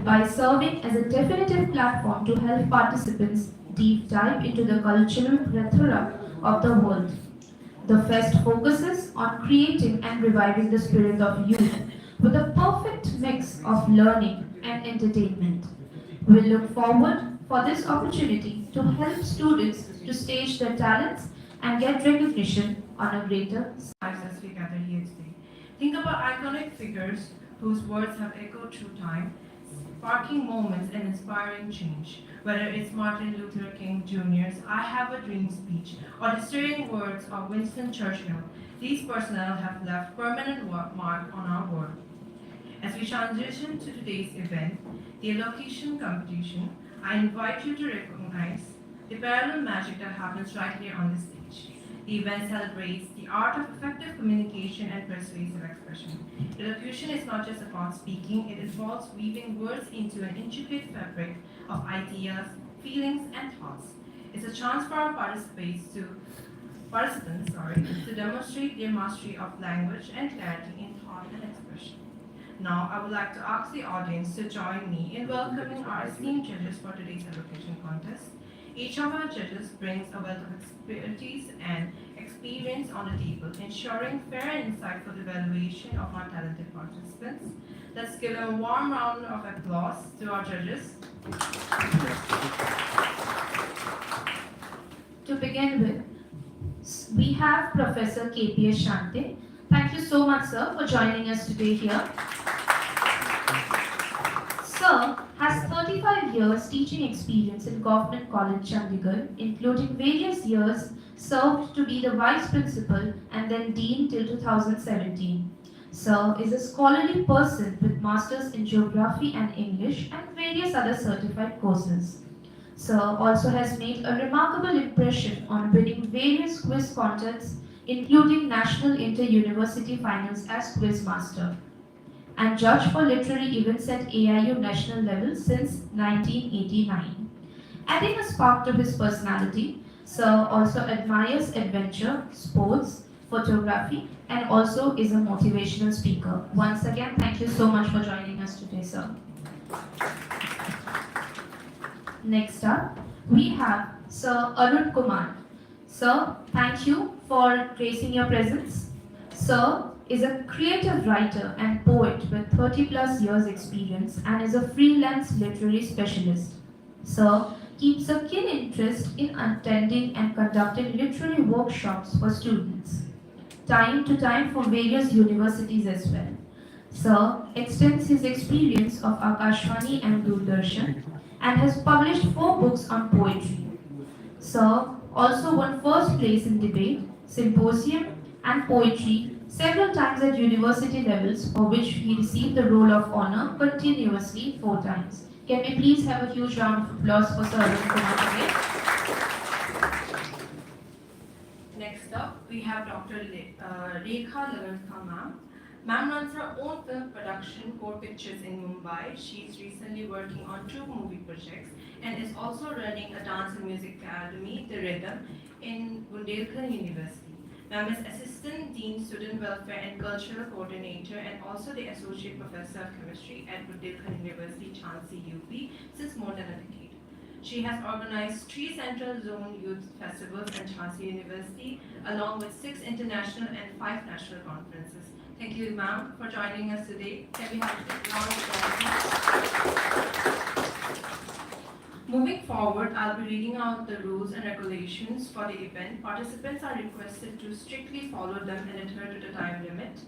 by serving as a definitive platform to help participants deep dive into the cultural plethora of the world. The fest focuses on creating and reviving the spirit of youth with a perfect mix of learning and entertainment. We look forward for this opportunity to help students to stage their talents and get recognition on a greater scale. As we gather here today. Think about iconic figures whose words have echoed through time, sparking moments and inspiring change. Whether it's Martin Luther King Jr.'s I Have a Dream speech or the stirring words of Winston Churchill, these personnel have left permanent mark on our world. As we transition to today's event, the Elocution competition, I invite you to recognize the parallel magic that happens right here on the stage. The event celebrates the art of effective communication and persuasive expression. Elocution is not just about speaking, it involves weaving words into an intricate fabric of ideas, feelings, and thoughts. It's a chance for our participants to demonstrate their mastery of language and clarity in thought and expression. Now, I would like to ask the audience to join me in welcoming our esteemed judges for today's elocution contest. Each of our judges brings a wealth of expertise and experience on the table, ensuring fair and insightful evaluation of our talented participants. Let's give a warm round of applause to our judges. To begin with, we have Professor K.P.S. Shante. Thank you so much, sir, for joining us today here. Sir has 35 years teaching experience in Government College, Chandigarh, including various years served to be the Vice Principal and then Dean till 2017. Sir is a scholarly person with Masters in Geography and English and various other certified courses. Sir also has made a remarkable impression on winning various quiz contests, including National Inter-University Finals as Quiz Master, and judge for literary events at AIU national level since 1989. Adding a spark to his personality, Sir also admires adventure, sports, photography, and also is a motivational speaker. Once again, thank you so much for joining us today, sir. Next up, we have Sir Arun Kumar. Sir, thank you for gracing your presence. Sir is a creative writer and poet with 30 plus years experience and is a freelance literary specialist. Sir keeps a keen interest in attending and conducting literary workshops for students, time to time for various universities as well. Sir extends his experience of Akashvani and Doordarshan and has published 4 books on poetry. Sir also won first place in debate, symposium, and poetry several times at university levels, for which he received the Roll of Honor continuously 4 times. Can we please have a huge round of applause for Sir Arun Kumar again? Next up, we have Dr. Rekha Laganka ma'am. Ma'am runs her own film production, Core Pictures in Mumbai. She's recently working on 2 movie projects and is also running a dance and music academy, The Rhythm, in Bundelkhand University. Ma'am is Assistant Dean, Student Welfare and Cultural Coordinator and also the Associate Professor of Chemistry at Bundelkhand University, Jhansi, UP, since more than a decade. She has organized 3 Central Zone Youth Festivals at Jhansi University, along with 6 international and 5 national conferences. Thank you, ma'am, for joining us today. Can we have a round of applause? Moving forward, I'll be reading out the rules and regulations for the event. Participants are requested to strictly follow them and adhere to the time limit.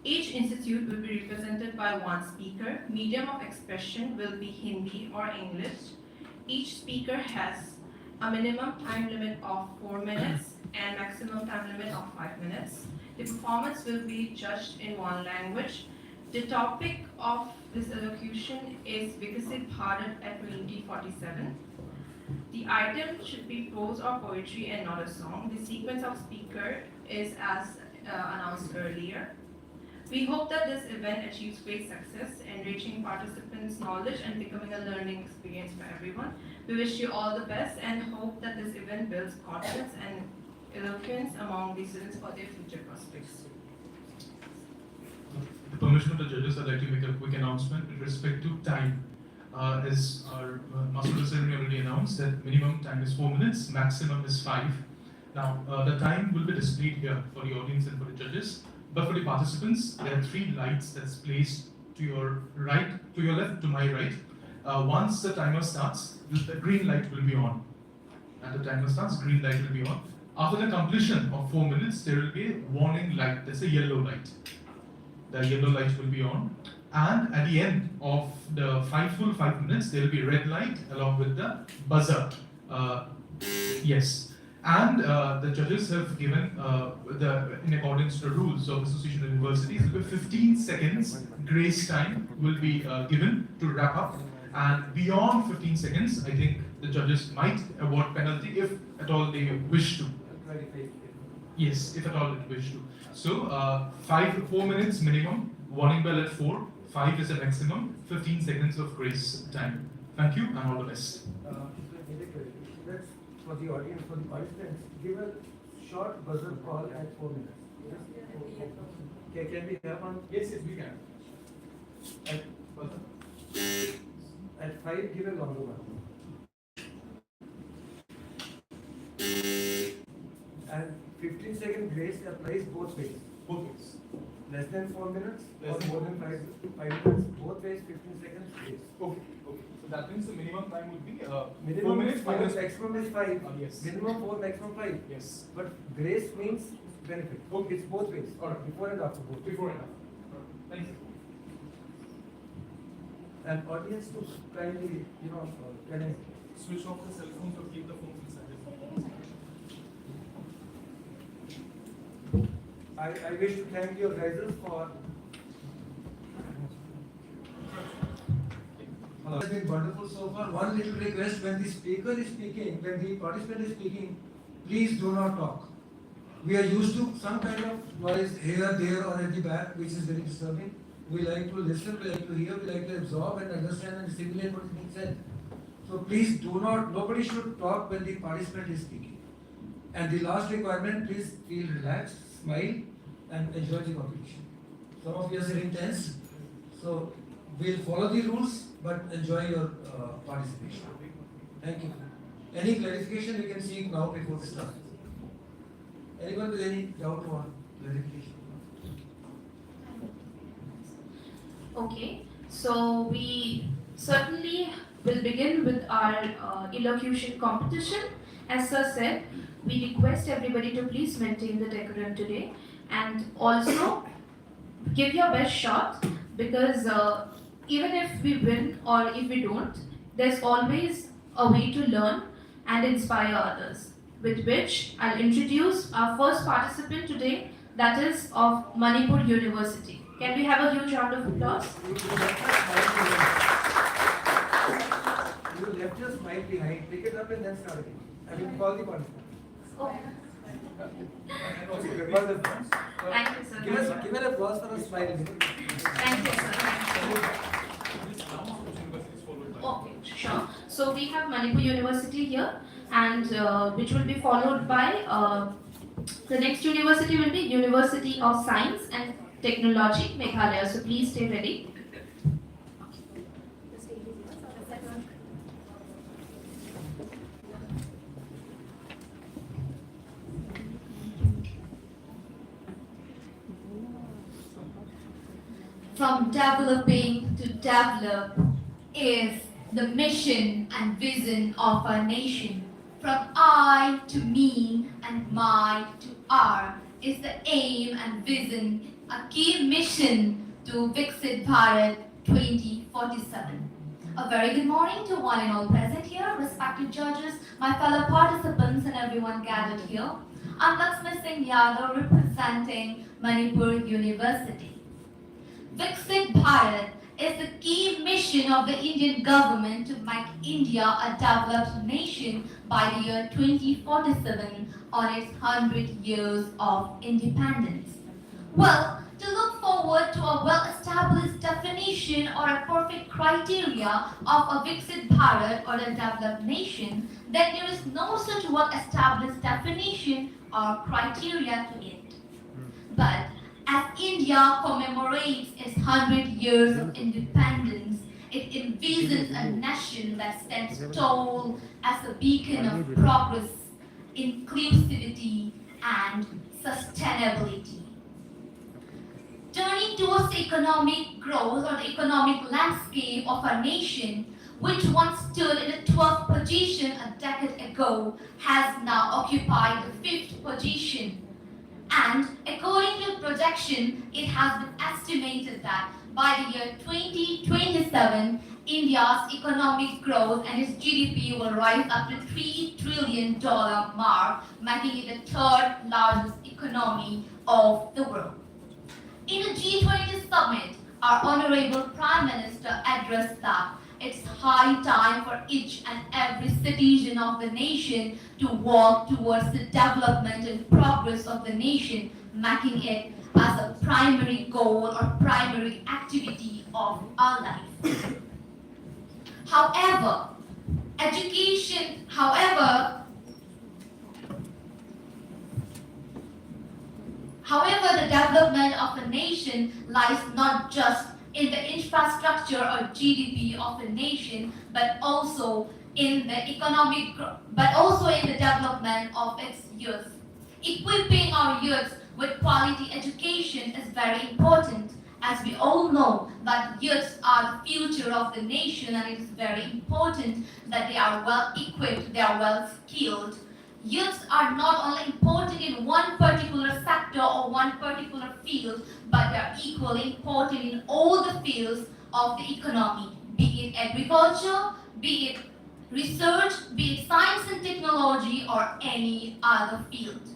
Each institute will be represented by 1 speaker. Medium of expression will be Hindi or English. Each speaker has a minimum time limit of 4 minutes and maximum time limit of 5 minutes. The performance will be judged in 1 language. The topic of this elocution is Vikasit Bharat at 2047. The item should be prose or poetry and not a song. The sequence of speaker is as announced earlier. We hope that this event achieves great success, enriching participants' knowledge and becoming a learning experience for everyone. We wish you all the best and hope that this event builds confidence and eloquence among the students for their future prospects. permission of the judges, I'd like to make a quick announcement with respect to time. As our master of the ceremony already announced, that minimum time is 4 minutes, maximum is 5. Now, the time will be displayed here for the audience and for the judges, but for the participants, there are 3 lights that's placed to your right, to your left, to my right. Once the timer starts, the green light will be on. And the timer starts, green light will be on. After the completion of 4 minutes, there will be a warning light, that's a yellow light. The yellow light will be on. And at the end of the full 5 minutes, there will be a red light along with the buzzer. Yes. And the judges have given, in accordance to the rules of Association of Universities, 15 seconds grace time will be given to wrap up. And beyond 15 seconds, I think the judges might award penalty if at all they wish to. Yes, if at all they wish to. So 4 minutes minimum, warning bell at 4, 5 is the maximum, 15 seconds of grace time. Thank you and all the best. Let's, for the audience, for the participants, give a short buzzer call at 4 minutes. Okay, can we have one? Yes, we can. At 5, give a longer one. And 15-second grace applies both ways. Both ways. Less than 4 minutes Less or than more than 5 minutes. Both ways, 15 seconds grace. Okay. So that means the minimum time would be 4 Minimum minutes, is 5 minutes. maximum is 5. Yes. Minimum 4, maximum 5. Yes. But grace means benefit. Okay. It's both ways. Alright. Before and after both. Before and after. Thank you. And audience to kindly, can I Switch off the cell phones or keep the phones inside. I wish to thank your guys for. It's been wonderful so far. One little request: when the speaker is speaking, when the participant is speaking, please do not talk. We are used to some kind of noise here, there, or at the back, which is very disturbing. We like to listen, we like to hear, we like to absorb and understand and assimilate what is being said. So please do not. Nobody should talk when the participant is speaking. And the last requirement: please feel relaxed, smile, and enjoy the competition. Some of you are sitting tense, so we'll follow the rules, but enjoy your participation. Thank you. Any clarification you can seek now before we start. Anyone with any doubt or clarification? Okay, so we certainly will begin with our elocution competition. As sir said, we request everybody to please maintain the decorum today and also give your best shot, because even if we win or if we don't, there's always a way to learn and inspire others. With which I'll introduce our first participant today, that is of Manipur University. Can we have a huge round of applause? You left your smile behind. Pick it up and then start again. I will call the participant. Oh. Thank Thank you, sir. Give an applause for a smile. Thank you, sir. Thank you. Okay, sure. So we have Manipur University here, and which will be followed by the next university will be University of Science and Technology, Meghalaya. So please stay ready. From developing to develop is the mission and vision of our nation. From I to me and my to our is the aim and vision, a key mission to Viksit Bharat 2047. A very good morning to one and all present here, respected judges, my fellow participants and everyone gathered here. I'm Lakshmi Singh Yadav representing Manipur University. Viksit Bharat is the key mission of the Indian government to make India a developed nation by the year 2047 on its 100 years of independence. Well, to look forward to a well-established definition or a perfect criteria of a Viksit Bharat or a developed nation, then there is no such well-established definition or criteria to it. But As India commemorates its 100 years of independence, it envisions a nation that stands tall as a beacon of progress, inclusivity, and sustainability. Turning towards the economic growth or the economic landscape of our nation, which once stood in the 12th position a decade ago, has now occupied the 5th position. And according to projection, it has been estimated that by the year 2027, India's economic growth and its GDP will rise up to $3 trillion mark, making it the third largest economy of the world. In the G20 summit, our Honorable Prime Minister addressed that it's high time for each and every citizen of the nation to work towards the development and progress of the nation, making it as a primary goal or primary activity of our life. However, the development of a nation lies not just in the infrastructure or GDP of a nation, but also in the development of its youth. Equipping our youth with quality education is very important, as we all know that youths are the future of the nation, and it is very important that they are well equipped, they are well skilled. Youths are not only important in one particular sector or one particular field, but they are equally important in all the fields of the economy, be it agriculture, be it research, be it science and technology, or any other field.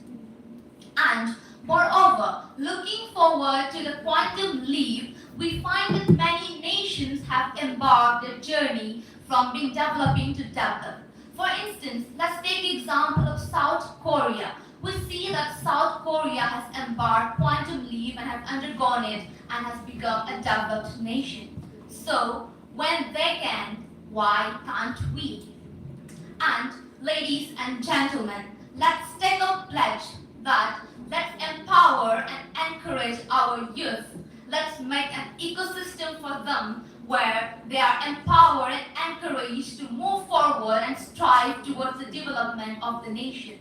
And moreover, looking forward to the quantum leap, we find that many nations have embarked their journey from being developing to develop. For instance, let's take the example of South Korea. We see that South Korea has embarked quantum leap and has undergone it and has become a developed nation. So, when they can, why can't we? And ladies and gentlemen, let's take a pledge that let's empower and encourage our youth. Let's make an ecosystem for them where they are empowered and encouraged to move forward and strive towards the development of the nation.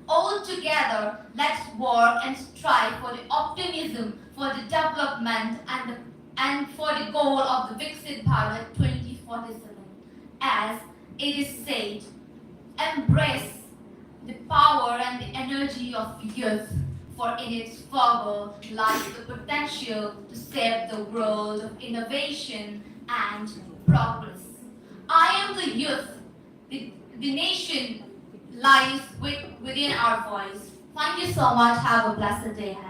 All together, let's work and strive for the optimism, for the development and for the goal of the Viksit Bharat 2047. As it is said, embrace the power and the energy of youth, for in its fervor lies the potential to save the world of innovation and progress. I am the youth. The nation lies within our voice. Thank you so much. Have a blessed day ahead.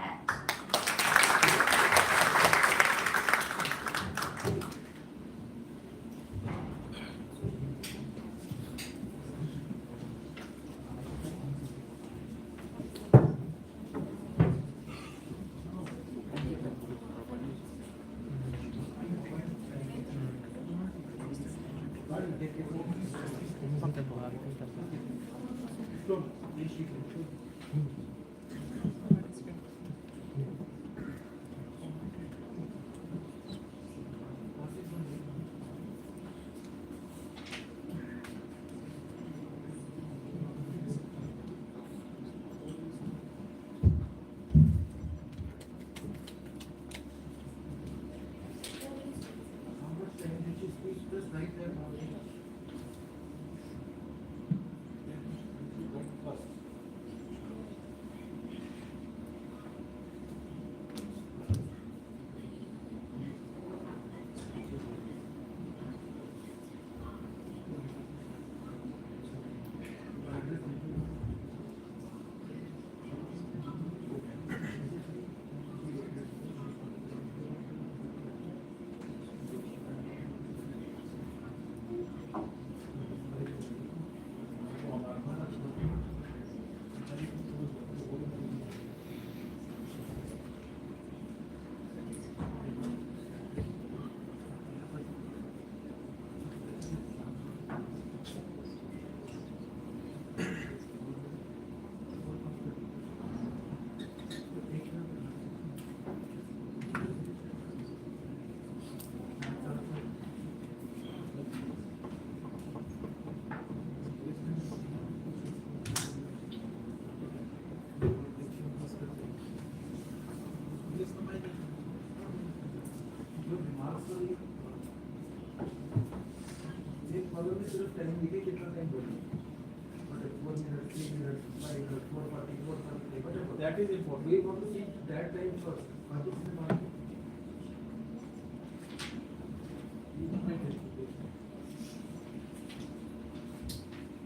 Problem में सिर्फ time लिखे कितना time बोलिए मतलब 4 minutes 3 minutes 5 minutes 440 440 whatever that is important we want to see that time first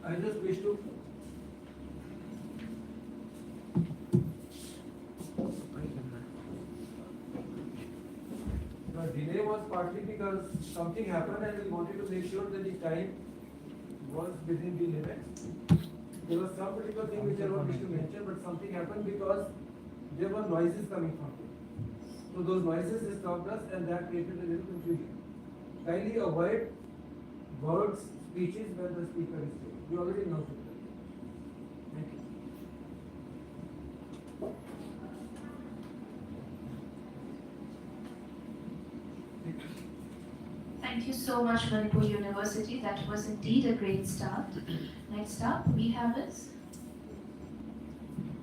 I just wish to the delay was partly because something happened and we wanted to make sure that the time was within the limit. There was some particular thing which I don't wish to mention, but something happened because there were noises coming from it. So those noises disturbed us and that created a little confusion. Kindly avoid words, speeches when the speaker is speaking. You already know it. Thank you. Thank you so much, Manipur University. That was indeed a great start. Next up, we have is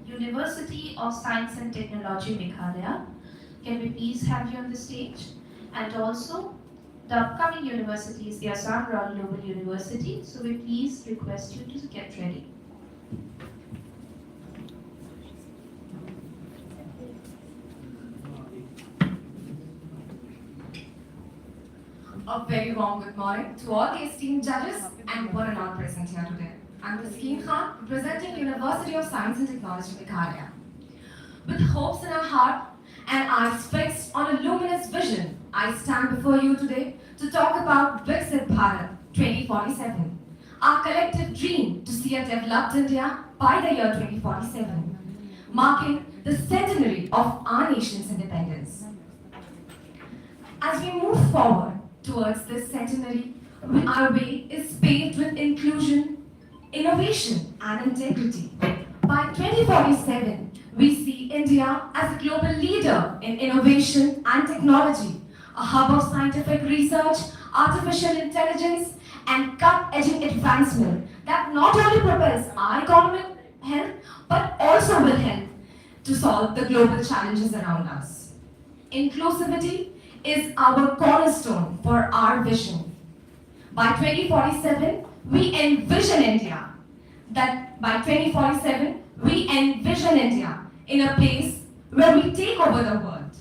University of Science and Technology, Meghalaya. Can we please have you on the stage? And also, the upcoming university is the ASSAM Royal Global University. So we please request you to get ready. A very warm good morning to all the esteemed judges and one and all present here today. I'm Taskin Khan, representing University of Science and Technology, Meghalaya. With hopes in our heart and eyes fixed on a luminous vision, I stand before you today to talk about Viksit Bharat 2047, our collective dream to see a developed India by the year 2047, marking the centenary of our nation's independence. As we move forward towards this centenary, our way is paved with inclusion, innovation, and integrity. By 2047, we see India as a global leader in innovation and technology, a hub of scientific research, artificial intelligence, and cut-edge advancement that not only propels our economic health, but also will help to solve the global challenges around us. Inclusivity is our cornerstone for our vision. By 2047, we envision India in a place where we take over the world,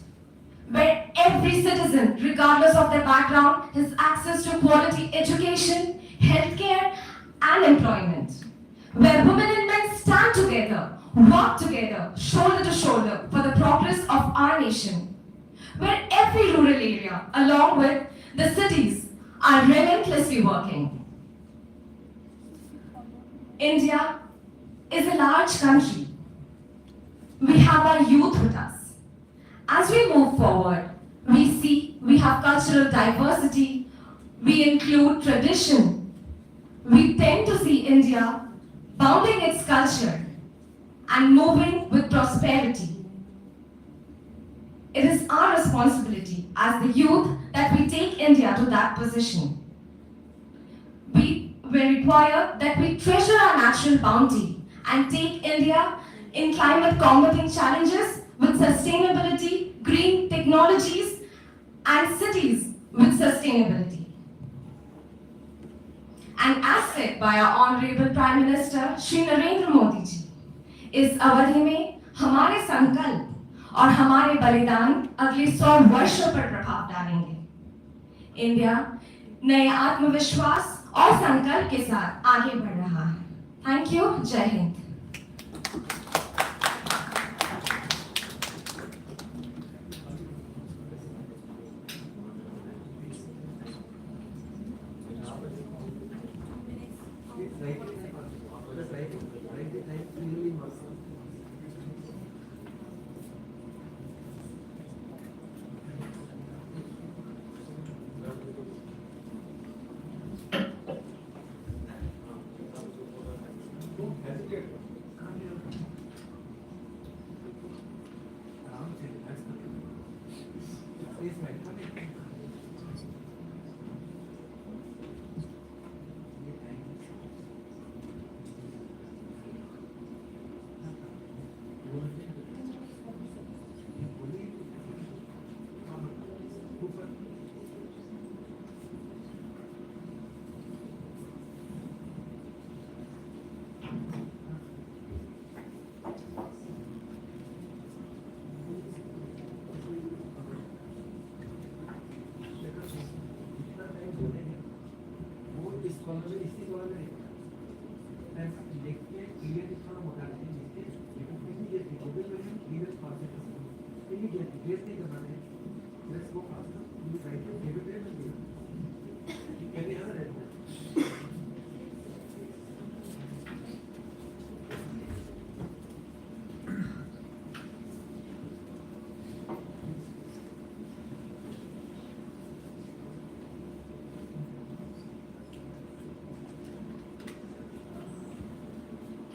where every citizen, regardless of their background, has access to quality education, healthcare, and employment, where women and men stand together, work together, shoulder to shoulder for the progress of our nation, where every rural area, along with the cities, are relentlessly working. India is a large country. We have our youth with us. As we move forward, we see we have cultural diversity, we include tradition. We tend to see India bounding its culture and moving with prosperity. It is our responsibility as the youth that we take India to that position. We require that we treasure our natural bounty and take India in climate combating challenges with sustainability, green technologies, and cities with sustainability. And as said by our Honorable Prime Minister, Shri Narendra Modi ji, इस अवधि में हमारे संकल्प और हमारे बलिदान अगले 100 वर्षों पर प्रभाव डालेंगे। इंडिया नए आत्मविश्वास और संकल्प के साथ आगे बढ़ रहा है। थैंक यू, जय हिंद। Don't hesitate. कॉलम में इसी कॉलम में and लिख के clear थोड़ा मोटा लिखें लिख के लेकिन immediately observation previous past immediately waste नहीं करना है. Let's go faster. You write your favorite name and name. Can you have it?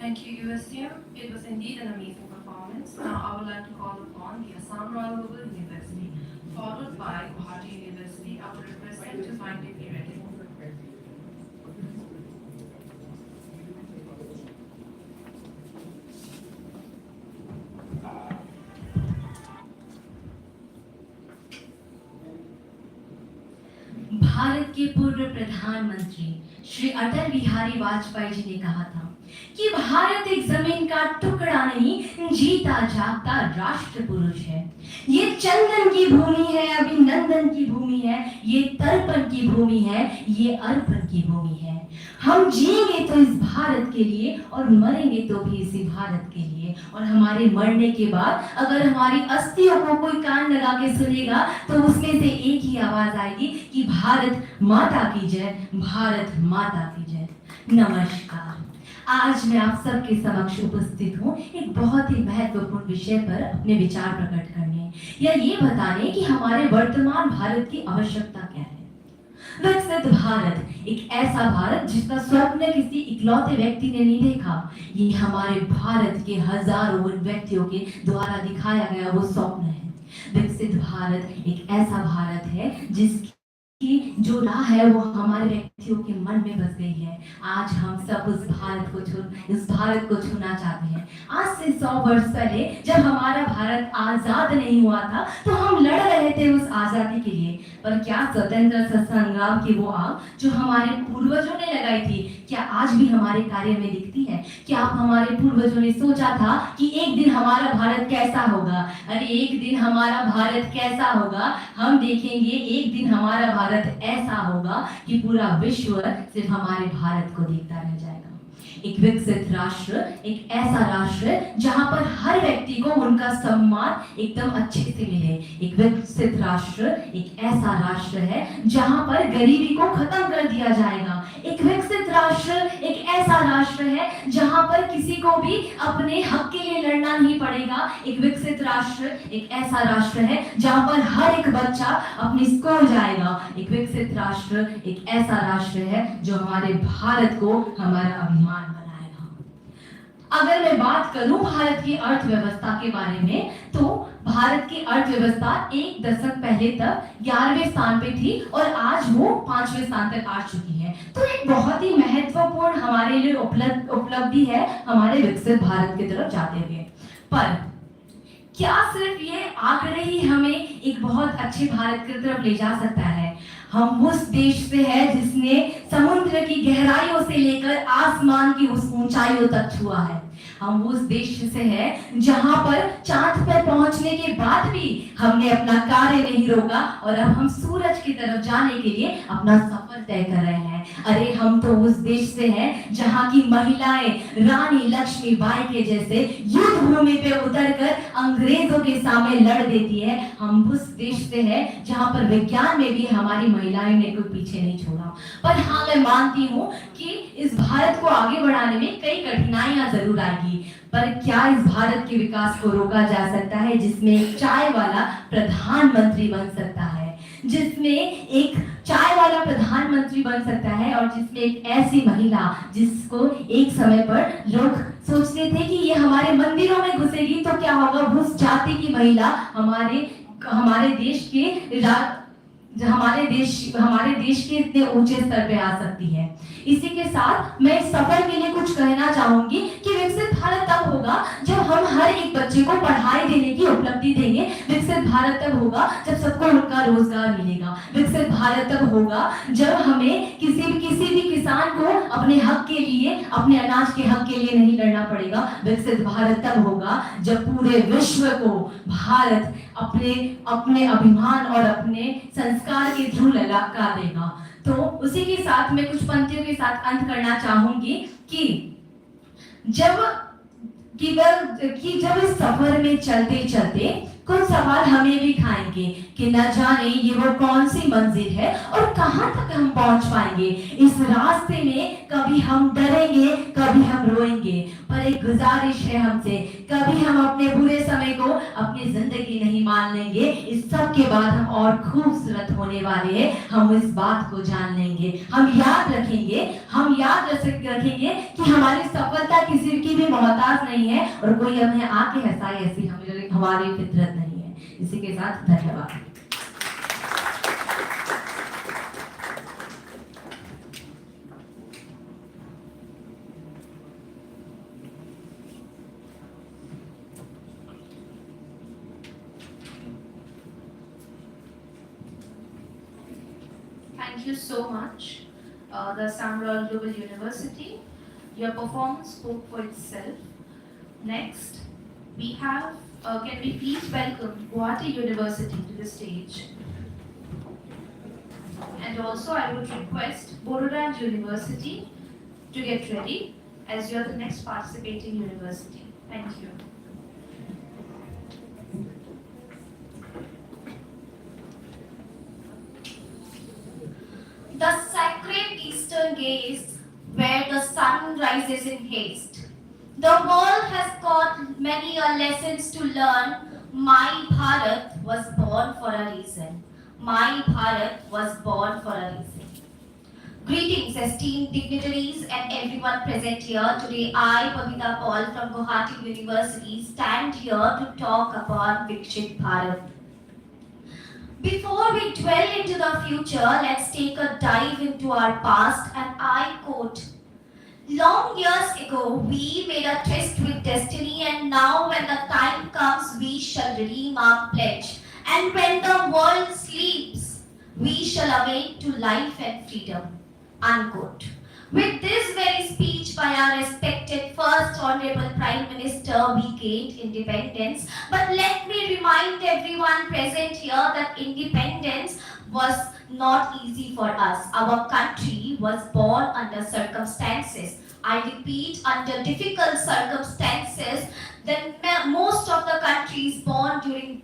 Thank you, USCM. It was indeed an amazing performance. Now I would like to call upon the Assam Royal Global University, followed by Guwahati University. I would request them to kindly be ready. Bharat के पूर्व प्रधानमंत्री श्री अटल बिहारी वाजपेयी जी ने कहा था कि भारत एक जमीन का टुकड़ा नहीं, जीता जागता राष्ट्र पुरुष है। ये चंदन की भूमि है, अभिनंदन की भूमि है, ये तर्पण की भूमि है, ये अर्पण की भूमि है। हम जिएंगे तो इस भारत के लिए और मरेंगे तो भी इसी भारत के लिए। और हमारे मरने के बाद अगर हमारी अस्थियों को कोई कान लगा के सुनेगा तो उसमें से एक ही आवाज आएगी कि भारत माता की जय, भारत माता की जय। नमस्कार, आज मैं आप सबके समक्ष उपस्थित हूँ एक बहुत ही महत्वपूर्ण विषय पर अपने विचार प्रकट करने या ये बताने कि हमारे वर्तमान भारत की आवश्यकता क्या है। विकसित भारत, एक ऐसा भारत जिसका स्वप्न किसी इकलौते व्यक्ति ने नहीं देखा। ये हमारे भारत के हजारों व्यक्तियों के द्वारा दिखाया गया वो स्वप्न है। विकसित भारत एक ऐसा भारत है जिसकी जो राह है वो हमारे व्यक्तियों के मन में बस गई है। आज हम सब उस भारत को छूना चाहते हैं। आज से 100 वर्ष पहले जब हमारा भारत आजाद नहीं हुआ था तो हम लड़ रहे थे उस आजादी के लिए। पर क्या स्वतंत्रता संग्राम की वो आग जो हमारे पूर्वजों ने लगाई थी, क्या आज भी हमारे कार्य में दिखती है? क्या आप हमारे पूर्वजों ने सोचा था कि एक दिन हमारा भारत कैसा होगा? अरे एक दिन हमारा भारत कैसा होगा? हम देखेंगे एक दिन हमारा भारत ऐसा होगा कि पूरा विश्व सिर्फ हमारे भारत को देखता रह जाएगा। एक विकसित राष्ट्र एक ऐसा राष्ट्र है जहां पर हर व्यक्ति को उनका सम्मान एकदम अच्छे से मिले। एक विकसित राष्ट्र एक ऐसा राष्ट्र है जहां पर गरीबी को खत्म कर दिया जाएगा। एक विकसित राष्ट्र एक ऐसा राष्ट्र है जहां पर किसी को भी अपने हक के लिए लड़ना नहीं पड़ेगा। एक विकसित राष्ट्र एक ऐसा राष्ट्र है जहां पर हर एक बच्चा अपनी स्कूल जाएगा। एक विकसित राष्ट्र एक ऐसा राष्ट्र है जो हमारे भारत को हमारा अभिमान बनाएगा। अगर मैं बात करूं भारत की अर्थव्यवस्था के बारे में तो भारत की अर्थव्यवस्था एक दशक पहले तक 11वें स्थान पे थी और आज वो 5वें स्थान तक आ चुकी है। तो एक बहुत ही महत्वपूर्ण हमारे लिए उपलब्धि है हमारे विकसित भारत की तरफ जाते हुए। पर क्या सिर्फ ये आंकड़े ही हमें एक बहुत अच्छे भारत की तरफ ले जा सकता है? हम उस देश से है जिसने समुद्र की गहराइयों से लेकर आसमान की उस ऊंचाइयों तक छुआ है। हम उस देश से है जहां पर चांद पर पहुंचने के बाद भी हमने अपना कार्य नहीं रोका और अब हम सूरज की तरफ जाने के लिए अपना सफर तय कर रहे हैं। अरे हम तो उस देश से हैं जहां की महिलाएं रानी लक्ष्मीबाई के जैसे युद्ध भूमि पे उतरकर अंग्रेजों के सामने लड़ देती है। हम उस देश से है जहां पर विज्ञान में भी हमारी महिलाएं ने कोई पीछे नहीं छोड़ा। पर हाँ, मैं मानती हूँ कि इस भारत को आगे बढ़ाने में कई कठिनाइयां जरूर आएगी। पर क्या इस भारत के विकास को रोका जा सकता है जिसमें एक चाय वाला प्रधानमंत्री बन सकता है, जिसमें एक चाय वाला प्रधानमंत्री बन सकता है और जिसमें एक ऐसी महिला जिसको एक समय पर लोग सोचते थे कि ये हमारे मंदिरों में घुसेगी तो क्या होगा, उस जाति की महिला हमारे देश के इतने ऊंचे स्तर पे आ सकती है। इसी के साथ मैं इस सफर के लिए कुछ कहना चाहूंगी कि विकसित भारत तब होगा जब हम हर एक बच्चे को पढ़ाई देने की उपलब्धि देंगे। विकसित भारत तब होगा जब सबको उनका रोजगार मिलेगा। विकसित भारत तब होगा जब हमें किसी भी किसान को अपने हक के लिए, अपने अनाज के हक के लिए नहीं लड़ना पड़ेगा। विकसित भारत तब होगा जब पूरे विश्व को भारत अपने अभिमान और अपने संस्कार के थ्रू लगा देगा। तो उसी के साथ मैं कुछ पंक्तियों के साथ अंत करना चाहूंगी कि जब इस सफर में चलते चलते कुछ सवाल हमें भी खाएंगे कि न जाने ये वो कौन सी मंजिल है और कहां तक हम पहुंच पाएंगे। इस रास्ते में कभी हम डरेंगे, कभी हम रोएंगे, पर एक गुजारिश है हमसे, कभी हम अपने बुरे समय को अपनी जिंदगी नहीं मान लेंगे। इस सब के बाद हम और खूबसूरत होने वाले हैं, हम इस बात को जान लेंगे। हम याद रखेंगे रखेंगे कि हमारी सफलता किसी की भी मोहताज नहीं है और कोई हमें आके हंसाए ऐसी हमारी फितरत नहीं है। इसी के साथ धन्यवाद। Thank you so much, the ASSAM Royal Global University. Your performance spoke for itself. Next, we have, can we please welcome Guwahati University to the stage? And also I would request Baroda University to get ready as you are the next participating university. Thank you. The sacred eastern gaze, where the sun rises in haste. The world has got many a lessons to learn. My Bharat was born for a reason. My Bharat was born for a reason. Greetings, esteemed dignitaries and everyone present here. Today I, Babita Paul from GUWAHATI University, stand here to talk about Vikshit Bharat. Before we dwell into the future, let's take a dive into our past, and I quote, "Long years ago, we made a tryst with destiny, and now when the time comes, we shall redeem our pledge. And when the world sleeps, we shall awake to life and freedom." Unquote. With this very speech by our respected First Honorable Prime Minister, we gained independence. But let me remind everyone present here that independence was not easy for us. Our country was born under circumstances. I repeat, under difficult circumstances than most of the countries born during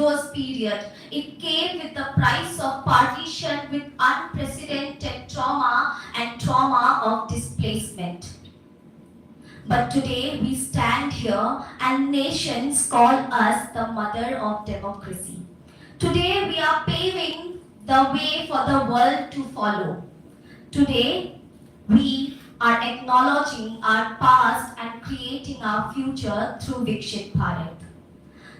those periods. It came with the price of partition, with unprecedented trauma and trauma of displacement. But today we stand here and nations call us the mother of democracy. Today we are paving the way for the world to follow. Today we are acknowledging our past and creating our future through Vikshit Bharat.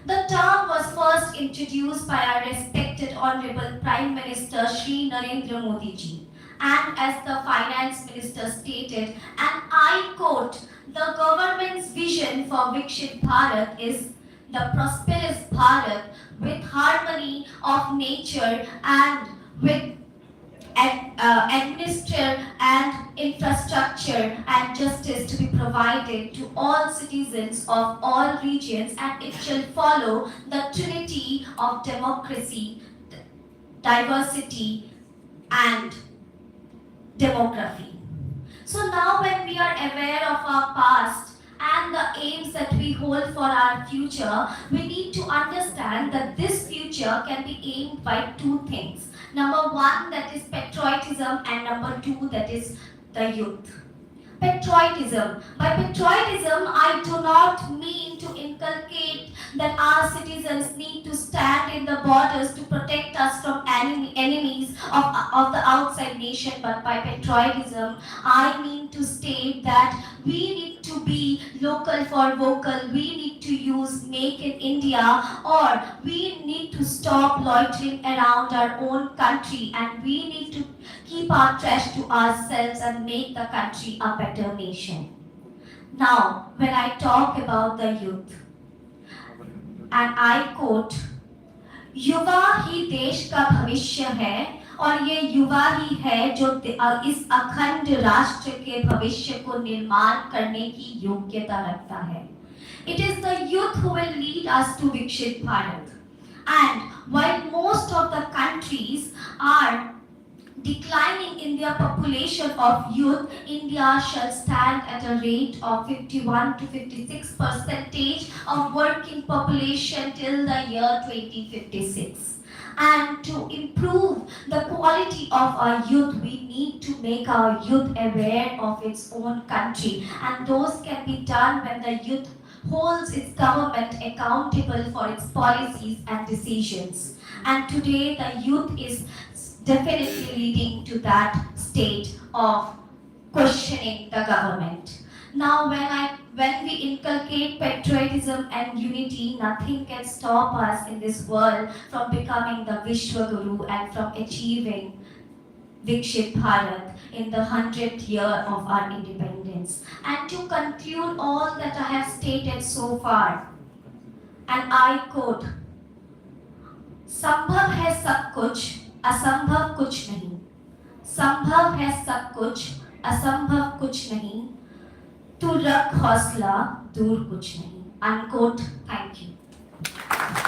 The term was first introduced by our respected Honorable Prime Minister Shri Narendra Modi ji. And as the Finance Minister stated, and I quote, "The government's vision for Vikshit Bharat is the prosperous Bharat with harmony of nature and with administrative and infrastructure and justice to be provided to all citizens of all regions, and it shall follow the trinity of democracy, diversity and demography." So now when we are aware of our past and the aims that we hold for our future, we need to understand that this future can be aimed by two things. Number one, that is patriotism, and number two, that is the youth. Patriotism. By patriotism, I do not mean to inculcate that our citizens need to stand in the borders to protect us from enemies of the outside nation, but by patriotism, I mean to state that we need to be local for vocal, we need to use Make in India, or we need to stop loitering around our own country, and we need to keep our trash to ourselves and make the country a better nation. Now, when I talk about the youth, and I quote, "युवा ही देश का भविष्य है, और ये युवा ही है जो इस अखंड राष्ट्र के भविष्य को निर्माण करने की योग्यता रखता है." It is the youth who will lead us to Vikshit Bharat. And while most of the countries are declining in their population of youth, India shall stand at a rate of 51 to 56 percentage of working population till the year 2056. And to improve the quality of our youth, we need to make our youth aware of its own country. And those can be done when the youth holds its government accountable for its policies and decisions. And today the youth is definitely leading to that state of questioning the government. Now when we inculcate patriotism and unity, nothing can stop us in this world from becoming the Vishwa Guru and from achieving Vikshit Bharat in the 100th year of our independence. And to conclude all that I have stated so far, and I quote, संभव है सब कुछ, असंभव कुछ नहीं. संभव है सब कुछ, असंभव कुछ नहीं. तू रख हौसला, दूर कुछ नहीं. Unquote. Thank you.